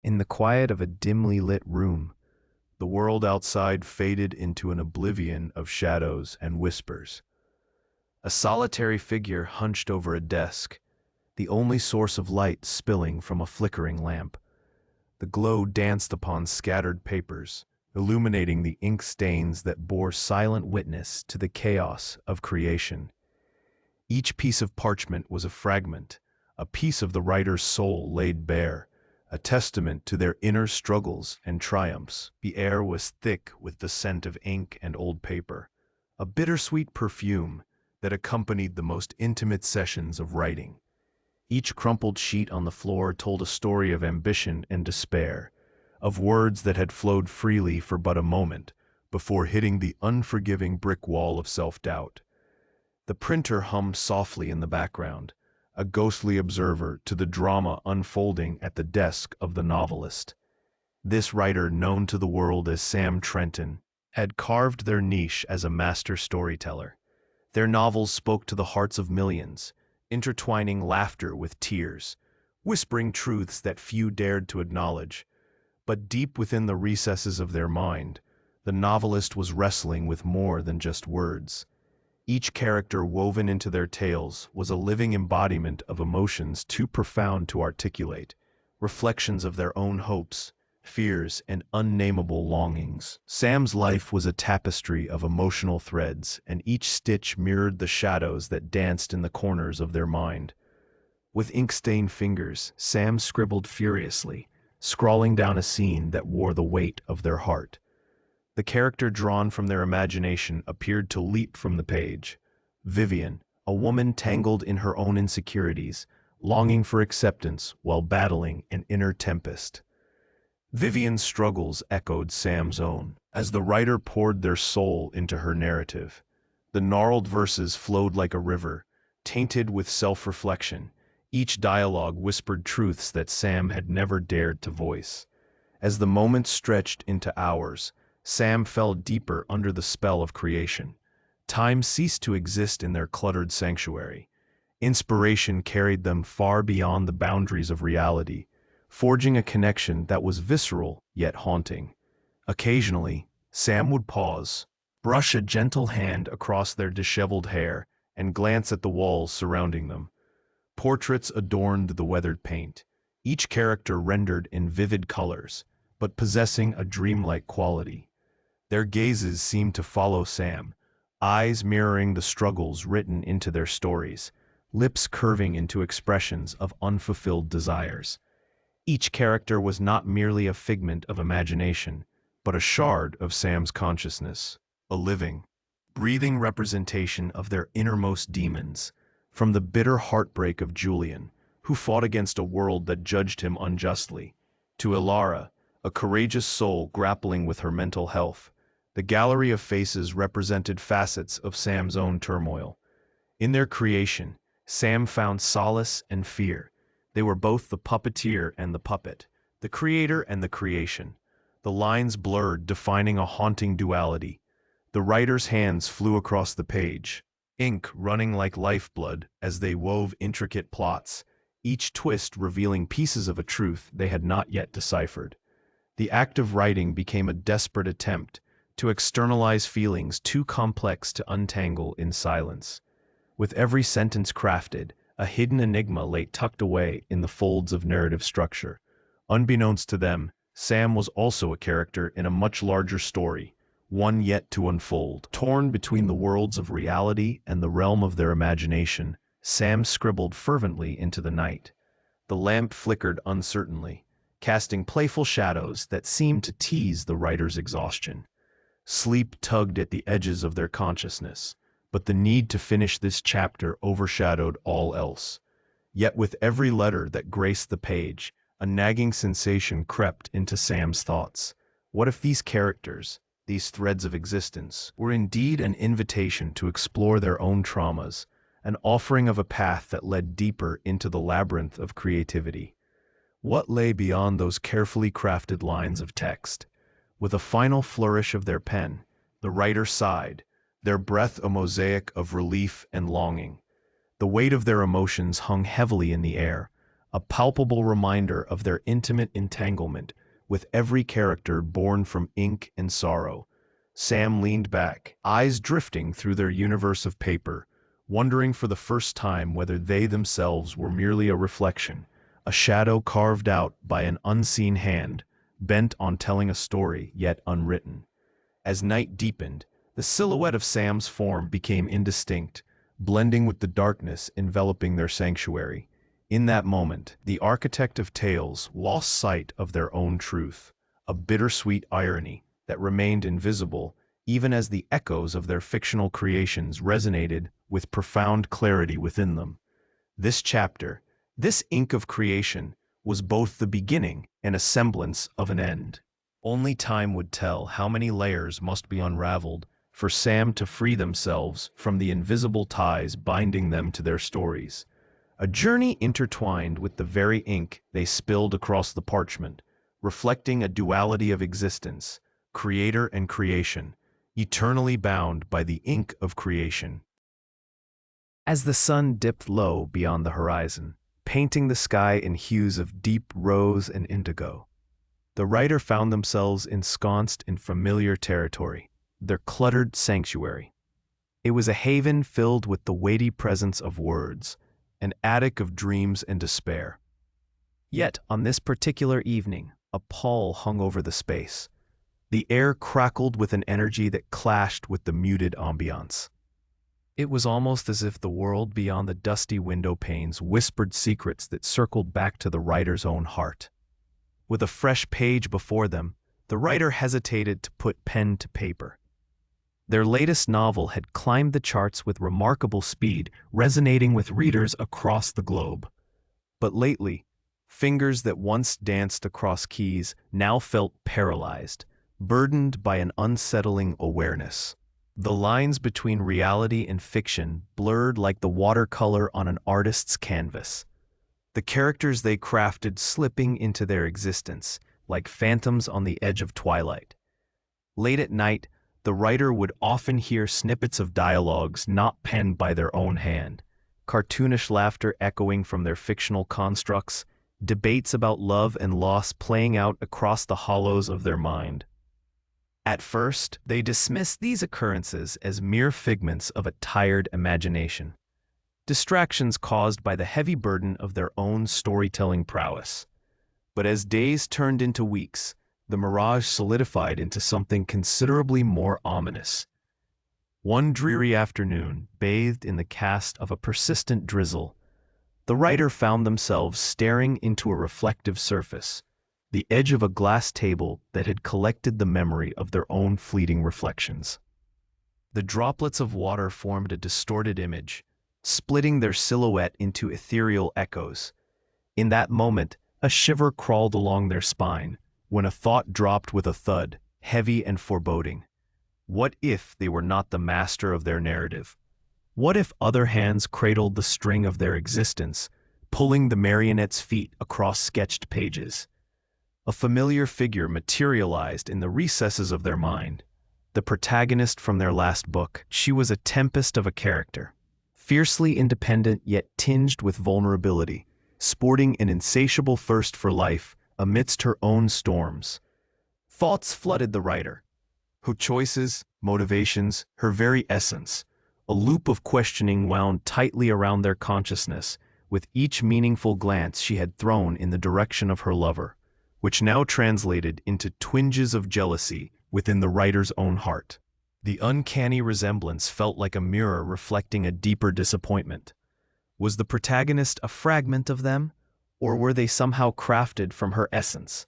In the quiet of a dimly lit room, the world outside faded into an oblivion of shadows and whispers. A solitary figure hunched over a desk, the only source of light spilling from a flickering lamp. The glow danced upon scattered papers, illuminating the ink stains that bore silent witness to the chaos of creation. Each piece of parchment was a fragment, a piece of the writer's soul laid bare, a testament to their inner struggles and triumphs. The air was thick with the scent of ink and old paper, a bittersweet perfume that accompanied the most intimate sessions of writing. Each crumpled sheet on the floor told a story of ambition and despair, of words that had flowed freely for but a moment before hitting the unforgiving brick wall of self-doubt. The printer hummed softly in the background, a ghostly observer to the drama unfolding at the desk of the novelist. This writer, known to the world as Sam Trenton, had carved their niche as a master storyteller. Their novels spoke to the hearts of millions, intertwining laughter with tears, whispering truths that few dared to acknowledge. But deep within the recesses of their mind, the novelist was wrestling with more than just words. Each character woven into their tales was a living embodiment of emotions too profound to articulate, reflections of their own hopes, fears, and unnameable longings. Sam's life was a tapestry of emotional threads, and each stitch mirrored the shadows that danced in the corners of their mind. With ink-stained fingers, Sam scribbled furiously, scrawling down a scene that wore the weight of their heart. The character drawn from their imagination appeared to leap from the page. Vivian, a woman tangled in her own insecurities, longing for acceptance while battling an inner tempest. Vivian's struggles echoed Sam's own, as the writer poured their soul into her narrative. The gnarled verses flowed like a river, tainted with self-reflection. Each dialogue whispered truths that Sam had never dared to voice. As the moments stretched into hours, Sam fell deeper under the spell of creation. Time ceased to exist in their cluttered sanctuary. Inspiration carried them far beyond the boundaries of reality, forging a connection that was visceral yet haunting. Occasionally, Sam would pause, brush a gentle hand across their disheveled hair, and glance at the walls surrounding them. Portraits adorned the weathered paint, each character rendered in vivid colors, but possessing a dreamlike quality. Their gazes seemed to follow Sam, eyes mirroring the struggles written into their stories, lips curving into expressions of unfulfilled desires. Each character was not merely a figment of imagination, but a shard of Sam's consciousness, a living, breathing representation of their innermost demons, from the bitter heartbreak of Julian, who fought against a world that judged him unjustly, to Ilara, a courageous soul grappling with her mental health. The gallery of faces represented facets of Sam's own turmoil. In their creation, Sam found solace and fear. They were both the puppeteer and the puppet, the creator and the creation. The lines blurred, defining a haunting duality. The writer's hands flew across the page, ink running like lifeblood as they wove intricate plots, each twist revealing pieces of a truth they had not yet deciphered. The act of writing became a desperate attempt to externalize feelings too complex to untangle in silence. With every sentence crafted, a hidden enigma lay tucked away in the folds of narrative structure. Unbeknownst to them, Sam was also a character in a much larger story, one yet to unfold. Torn between the worlds of reality and the realm of their imagination, Sam scribbled fervently into the night. The lamp flickered uncertainly, casting playful shadows that seemed to tease the writer's exhaustion. Sleep tugged at the edges of their consciousness, but the need to finish this chapter overshadowed all else. Yet with every letter that graced the page, a nagging sensation crept into Sam's thoughts. What if these characters, these threads of existence, were indeed an invitation to explore their own traumas, an offering of a path that led deeper into the labyrinth of creativity? What lay beyond those carefully crafted lines of text? With a final flourish of their pen, the writer sighed, their breath a mosaic of relief and longing. The weight of their emotions hung heavily in the air, a palpable reminder of their intimate entanglement with every character born from ink and sorrow. Sam leaned back, eyes drifting through their universe of paper, wondering for the first time whether they themselves were merely a reflection, a shadow carved out by an unseen hand, bent on telling a story yet unwritten. As night deepened, the silhouette of Sam's form became indistinct, blending with the darkness enveloping their sanctuary. In that moment, the architect of tales lost sight of their own truth, a bittersweet irony that remained invisible even as the echoes of their fictional creations resonated with profound clarity within them. This chapter, this ink of creation, was both the beginning and a semblance of an end. Only time would tell how many layers must be unraveled for Sam to free themselves from the invisible ties binding them to their stories. A journey intertwined with the very ink they spilled across the parchment, reflecting a duality of existence, creator and creation, eternally bound by the ink of creation. As the sun dipped low beyond the horizon, painting the sky in hues of deep rose and indigo, the writer found themselves ensconced in familiar territory, their cluttered sanctuary. It was a haven filled with the weighty presence of words, an attic of dreams and despair. Yet, on this particular evening, a pall hung over the space. The air crackled with an energy that clashed with the muted ambiance. It was almost as if the world beyond the dusty window panes whispered secrets that circled back to the writer's own heart. With a fresh page before them, the writer hesitated to put pen to paper. Their latest novel had climbed the charts with remarkable speed, resonating with readers across the globe. But lately, fingers that once danced across keys now felt paralyzed, burdened by an unsettling awareness. The lines between reality and fiction blurred like the watercolor on an artist's canvas. The characters they crafted slipping into their existence, like phantoms on the edge of twilight. Late at night, the writer would often hear snippets of dialogues not penned by their own hand, cartoonish laughter echoing from their fictional constructs, debates about love and loss playing out across the hollows of their mind. At first, they dismissed these occurrences as mere figments of a tired imagination, distractions caused by the heavy burden of their own storytelling prowess. But as days turned into weeks, the mirage solidified into something considerably more ominous. One dreary afternoon, bathed in the cast of a persistent drizzle, the writer found themselves staring into a reflective surface, the edge of a glass table that had collected the memory of their own fleeting reflections. The droplets of water formed a distorted image, splitting their silhouette into ethereal echoes. In that moment, a shiver crawled along their spine, when a thought dropped with a thud, heavy and foreboding. What if they were not the master of their narrative? What if other hands cradled the string of their existence, pulling the marionette's feet across sketched pages? A familiar figure materialized in the recesses of their mind, the protagonist from their last book. She was a tempest of a character, fiercely independent yet tinged with vulnerability, sporting an insatiable thirst for life amidst her own storms. Thoughts flooded the writer, her choices, motivations, her very essence. A loop of questioning wound tightly around their consciousness with each meaningful glance she had thrown in the direction of her lover, which now translated into twinges of jealousy within the writer's own heart. The uncanny resemblance felt like a mirror reflecting a deeper disappointment. Was the protagonist a fragment of them, or were they somehow crafted from her essence?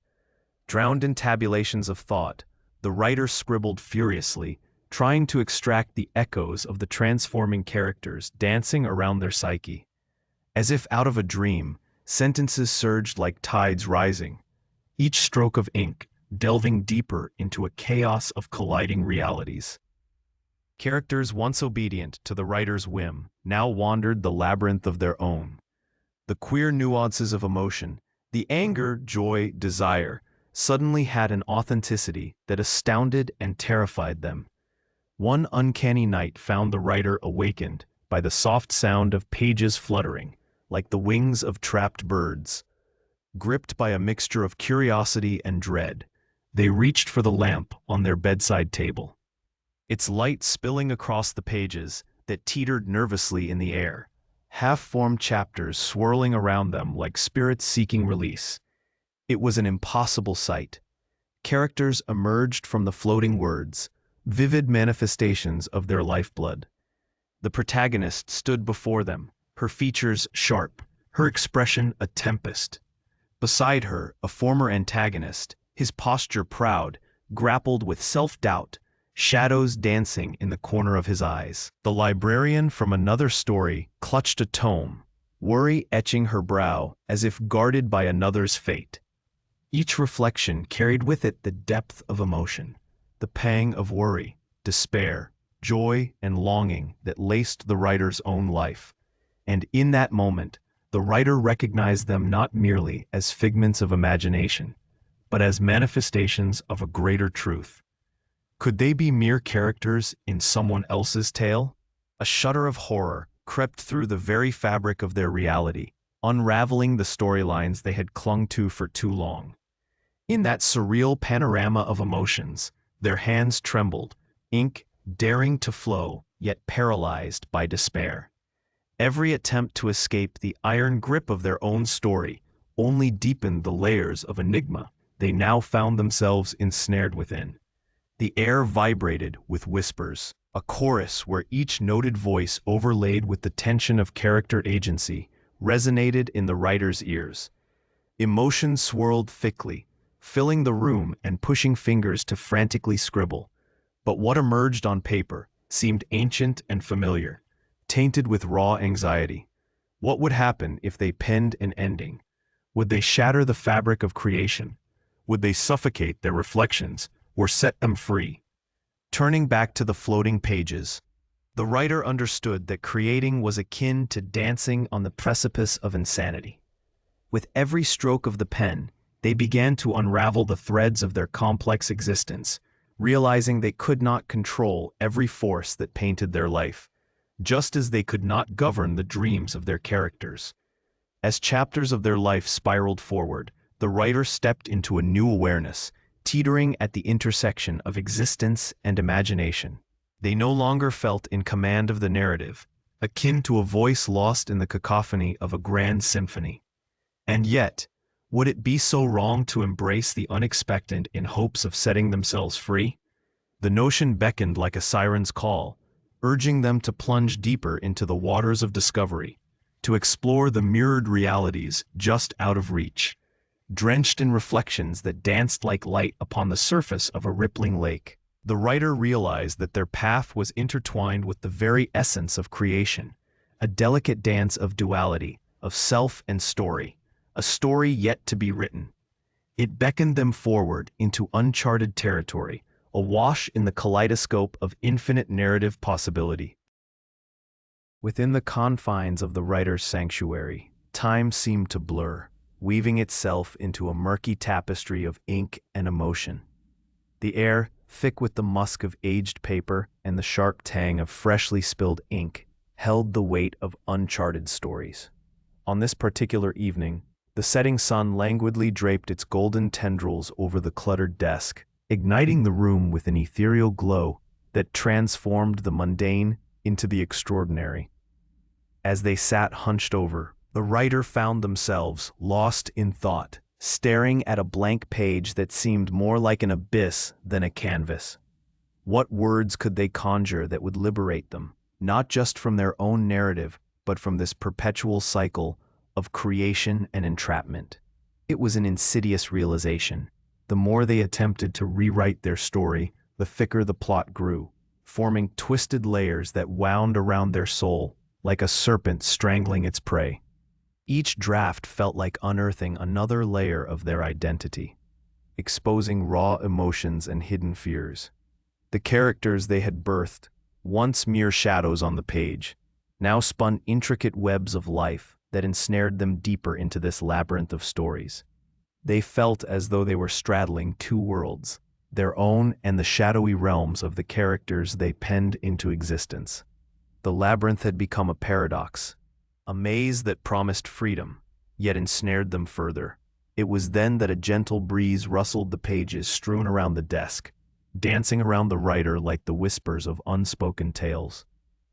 Drowned in tabulations of thought, the writer scribbled furiously, trying to extract the echoes of the transforming characters dancing around their psyche. As if out of a dream, sentences surged like tides rising, each stroke of ink delving deeper into a chaos of colliding realities. Characters once obedient to the writer's whim now wandered the labyrinth of their own. The queer nuances of emotion, the anger, joy, desire, suddenly had an authenticity that astounded and terrified them. One uncanny night found the writer awakened by the soft sound of pages fluttering, like the wings of trapped birds. Gripped by a mixture of curiosity and dread, they reached for the lamp on their bedside table. Its light spilling across the pages that teetered nervously in the air, half-formed chapters swirling around them like spirits seeking release. It was an impossible sight. Characters emerged from the floating words, vivid manifestations of their lifeblood. The protagonist stood before them, her features sharp, her expression a tempest. Beside her, a former antagonist, his posture proud, grappled with self-doubt, shadows dancing in the corner of his eyes. The librarian from another story clutched a tome, worry etching her brow as if guarded by another's fate. Each reflection carried with it the depth of emotion, the pang of worry, despair, joy, and longing that laced the writer's own life. And in that moment, the writer recognized them not merely as figments of imagination, but as manifestations of a greater truth. Could they be mere characters in someone else's tale? A shudder of horror crept through the very fabric of their reality, unraveling the storylines they had clung to for too long. In that surreal panorama of emotions, their hands trembled, ink daring to flow, yet paralyzed by despair. Every attempt to escape the iron grip of their own story only deepened the layers of enigma they now found themselves ensnared within. The air vibrated with whispers, a chorus where each noted voice overlaid with the tension of character agency resonated in the writer's ears. Emotions swirled thickly, filling the room and pushing fingers to frantically scribble. But what emerged on paper seemed ancient and familiar, tainted with raw anxiety. What would happen if they penned an ending? Would they shatter the fabric of creation? Would they suffocate their reflections or set them free? Turning back to the floating pages, the writer understood that creating was akin to dancing on the precipice of insanity. With every stroke of the pen, they began to unravel the threads of their complex existence, realizing they could not control every force that painted their life, just as they could not govern the dreams of their characters. As chapters of their life spiraled forward, the writer stepped into a new awareness, teetering at the intersection of existence and imagination. They no longer felt in command of the narrative, akin to a voice lost in the cacophony of a grand symphony. And yet, would it be so wrong to embrace the unexpected in hopes of setting themselves free? The notion beckoned like a siren's call, urging them to plunge deeper into the waters of discovery, to explore the mirrored realities just out of reach, drenched in reflections that danced like light upon the surface of a rippling lake. The writer realized that their path was intertwined with the very essence of creation, a delicate dance of duality, of self and story, a story yet to be written. It beckoned them forward into uncharted territory, awash in the kaleidoscope of infinite narrative possibility. Within the confines of the writer's sanctuary, time seemed to blur, weaving itself into a murky tapestry of ink and emotion. The air, thick with the musk of aged paper and the sharp tang of freshly spilled ink, held the weight of uncharted stories. On this particular evening, the setting sun languidly draped its golden tendrils over the cluttered desk, igniting the room with an ethereal glow that transformed the mundane into the extraordinary. As they sat hunched over, the writer found themselves lost in thought, staring at a blank page that seemed more like an abyss than a canvas. What words could they conjure that would liberate them, not just from their own narrative, but from this perpetual cycle of creation and entrapment? It was an insidious realization. The more they attempted to rewrite their story, the thicker the plot grew, forming twisted layers that wound around their soul, like a serpent strangling its prey. Each draft felt like unearthing another layer of their identity, exposing raw emotions and hidden fears. The characters they had birthed, once mere shadows on the page, now spun intricate webs of life that ensnared them deeper into this labyrinth of stories. They felt as though they were straddling two worlds, their own and the shadowy realms of the characters they penned into existence. The labyrinth had become a paradox, a maze that promised freedom, yet ensnared them further. It was then that a gentle breeze rustled the pages strewn around the desk, dancing around the writer like the whispers of unspoken tales.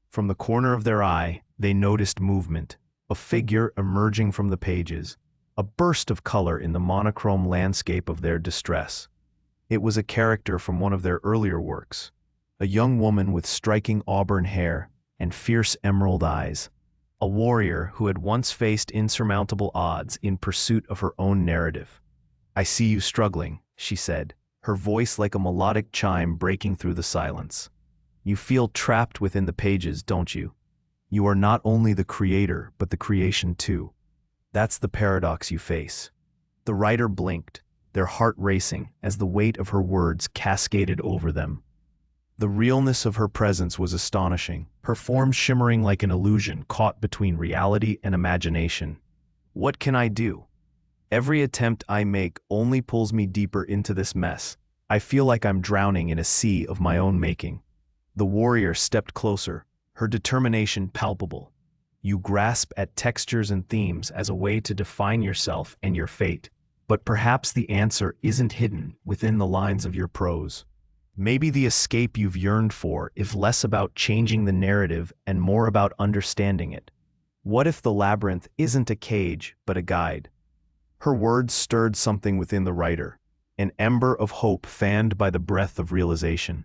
From the corner of their eye, they noticed movement, a figure emerging from the pages, a burst of color in the monochrome landscape of their distress. It was a character from one of their earlier works, a young woman with striking auburn hair and fierce emerald eyes, a warrior who had once faced insurmountable odds in pursuit of her own narrative. "I see you struggling," she said, her voice like a melodic chime breaking through the silence. "You feel trapped within the pages, don't you? You are not only the creator, but the creation too. That's the paradox you face." The writer blinked, their heart racing as the weight of her words cascaded over them. The realness of her presence was astonishing, her form shimmering like an illusion caught between reality and imagination. "What can I do? Every attempt I make only pulls me deeper into this mess. I feel like I'm drowning in a sea of my own making." The warrior stepped closer, her determination palpable. "You grasp at textures and themes as a way to define yourself and your fate, but perhaps the answer isn't hidden within the lines of your prose. Maybe the escape you've yearned for is less about changing the narrative and more about understanding it. What if the labyrinth isn't a cage, but a guide?" Her words stirred something within the writer, an ember of hope fanned by the breath of realization.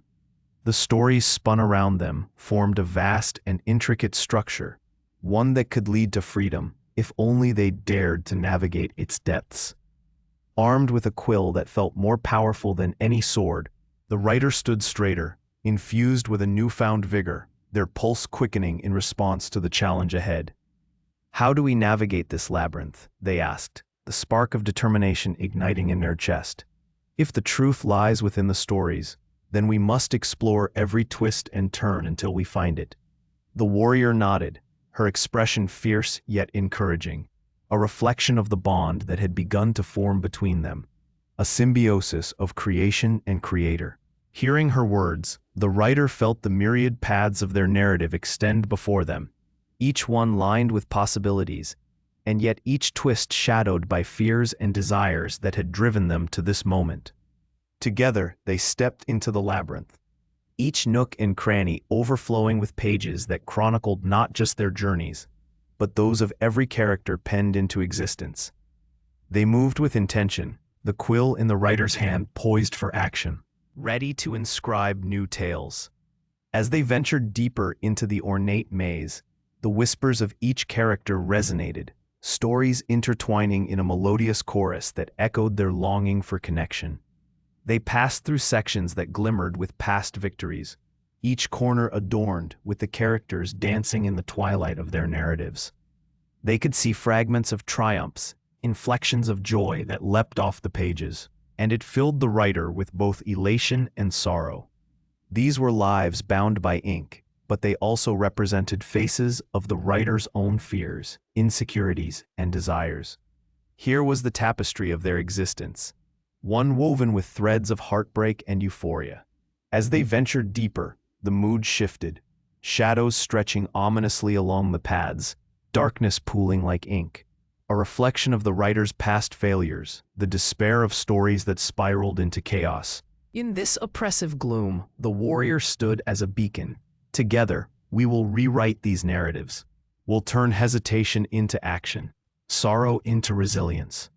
The stories spun around them formed a vast and intricate structure, one that could lead to freedom if only they dared to navigate its depths. Armed with a quill that felt more powerful than any sword, the writer stood straighter, infused with a newfound vigor, their pulse quickening in response to the challenge ahead. "How do we navigate this labyrinth?" they asked, the spark of determination igniting in their chest. "If the truth lies within the stories, then we must explore every twist and turn until we find it." The warrior nodded, her expression fierce yet encouraging, a reflection of the bond that had begun to form between them, a symbiosis of creation and creator. Hearing her words, the writer felt the myriad paths of their narrative extend before them, each one lined with possibilities, and yet each twist shadowed by fears and desires that had driven them to this moment. Together, they stepped into the labyrinth, each nook and cranny overflowing with pages that chronicled not just their journeys, but those of every character penned into existence. They moved with intention, the quill in the writer's hand poised for action, ready to inscribe new tales. As they ventured deeper into the ornate maze, the whispers of each character resonated, stories intertwining in a melodious chorus that echoed their longing for connection. They passed through sections that glimmered with past victories, each corner adorned with the characters dancing in the twilight of their narratives. They could see fragments of triumphs, inflections of joy that leapt off the pages, and it filled the writer with both elation and sorrow. These were lives bound by ink, but they also represented faces of the writer's own fears, insecurities, and desires. Here was the tapestry of their existence, one woven with threads of heartbreak and euphoria. As they ventured deeper, the mood shifted, shadows stretching ominously along the paths, darkness pooling like ink, a reflection of the writer's past failures, the despair of stories that spiraled into chaos. In this oppressive gloom, the warrior stood as a beacon. "Together, we will rewrite these narratives. We'll turn hesitation into action, sorrow into resilience."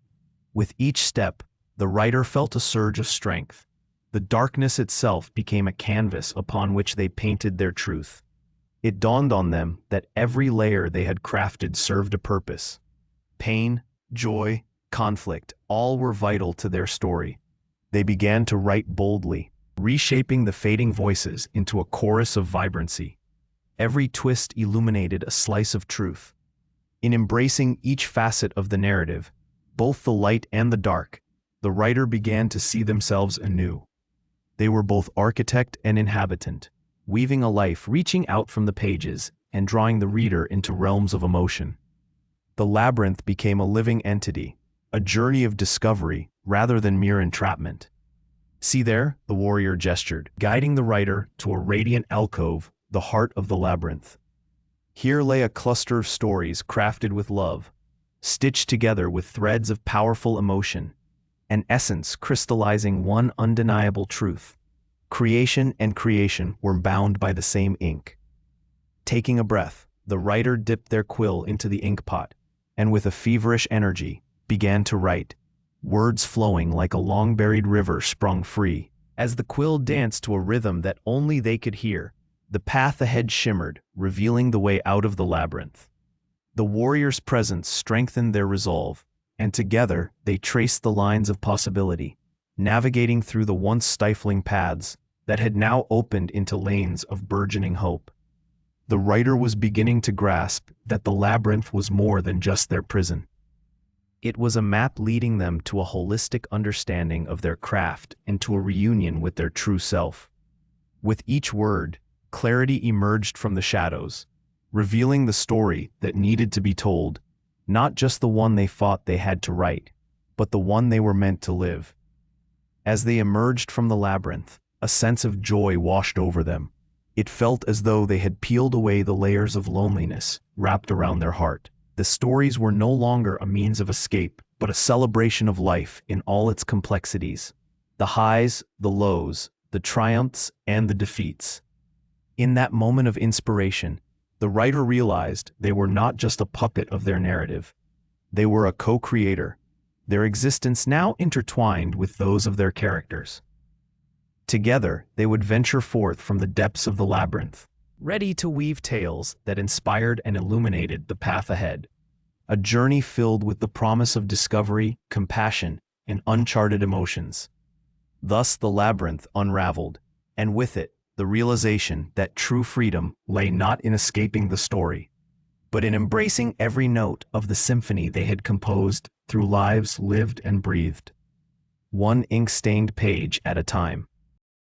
With each step, the writer felt a surge of strength. The darkness itself became a canvas upon which they painted their truth. It dawned on them that every layer they had crafted served a purpose. Pain, joy, conflict, all were vital to their story. They began to write boldly, reshaping the fading voices into a chorus of vibrancy. Every twist illuminated a slice of truth. In embracing each facet of the narrative, both the light and the dark, the writer began to see themselves anew. They were both architect and inhabitant, weaving a life reaching out from the pages and drawing the reader into realms of emotion. The labyrinth became a living entity, a journey of discovery rather than mere entrapment. "See there," the warrior gestured, guiding the writer to a radiant alcove, the heart of the labyrinth. Here lay a cluster of stories crafted with love, stitched together with threads of powerful emotion, an essence crystallizing one undeniable truth. Creation and creation were bound by the same ink. Taking a breath, the writer dipped their quill into the ink pot, and with a feverish energy, began to write. Words flowing like a long-buried river sprung free. As the quill danced to a rhythm that only they could hear, the path ahead shimmered, revealing the way out of the labyrinth. The warrior's presence strengthened their resolve, and together they traced the lines of possibility, navigating through the once stifling paths that had now opened into lanes of burgeoning hope. The writer was beginning to grasp that the labyrinth was more than just their prison. It was a map leading them to a holistic understanding of their craft and to a reunion with their true self. With each word, clarity emerged from the shadows, revealing the story that needed to be told, not just the one they thought they had to write, but the one they were meant to live. As they emerged from the labyrinth, a sense of joy washed over them. It felt as though they had peeled away the layers of loneliness wrapped around their heart. The stories were no longer a means of escape, but a celebration of life in all its complexities. The highs, the lows, the triumphs, and the defeats. In that moment of inspiration, the writer realized they were not just a puppet of their narrative. They were a co-creator, their existence now intertwined with those of their characters. Together, they would venture forth from the depths of the labyrinth, ready to weave tales that inspired and illuminated the path ahead. A journey filled with the promise of discovery, compassion, and uncharted emotions. Thus the labyrinth unraveled, and with it, the realization that true freedom lay not in escaping the story, but in embracing every note of the symphony they had composed through lives lived and breathed. One ink-stained page at a time.